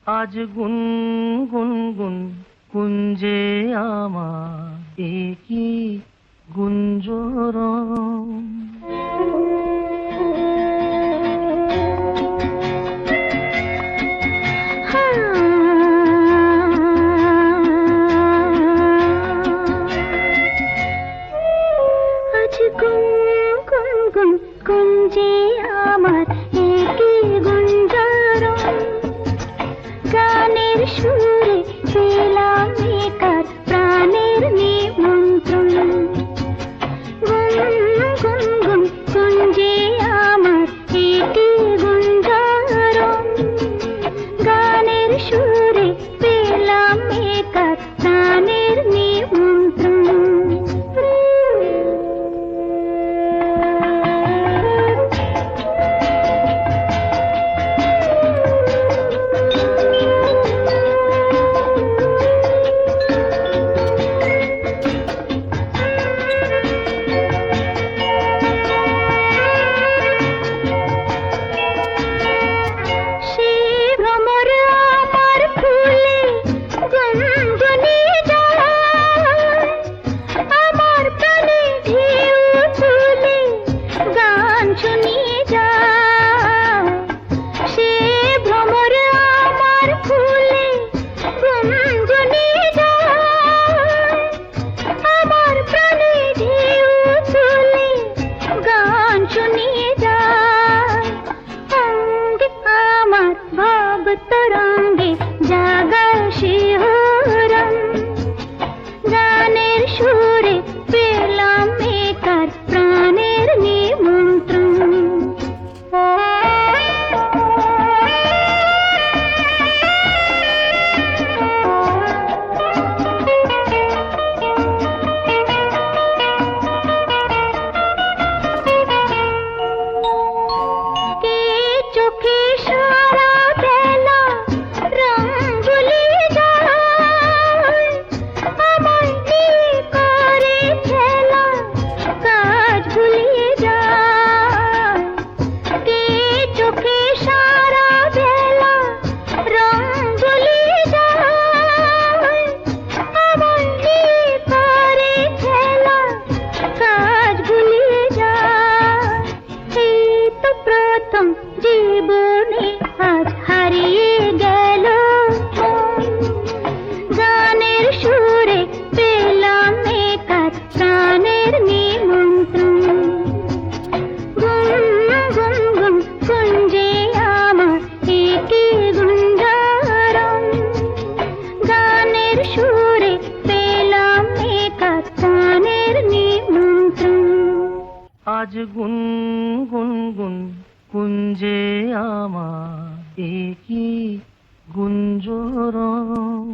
আজ গুন গুন গুন কুঞ্জে আমার একই গুঞ্জরণ। আজ গুন গুন গুন কুঞ্জে আমার একই গুঞ্জরণ। গানের সুরে পেলাম একার প্রাণের নিমন্ত্রণ। গুন গুন গুন কুঞ্জে আমার একই গুঞ্জরণ। গানের সুরে পেলাম একার প্রাণের নিমন্ত্রণ। तरंगे जागाय शिहरণ। গানের সুরে পেলাম একার প্রাণের নিমন্ত্রণ। কে চোখে সারা বেলা রং ভুলিয়ে যায়, আমায় নিয়ে করে খেলা কাজ ভুলিয়ে যায়। কে চোখে সারা বেলা রং ভুলিয়ে যায়, আমায় নিয়ে করে খেলা কাজ ভুলিয়ে যায়। এই তো প্রথম জীবনে আজ হারিয়ে গেল গানের সুরে পেলাম একার প্রাণের নিমন্ত্রণ। গুন গুন গুন কুঞ্জে আমার একই গুঞ্জরণ। গানের সুরে পেলাম একার প্রাণের নিমন্ত্রণ। আজ গুন গুন গুন কুঞ্জে আমার একই গুঞ্জরণ।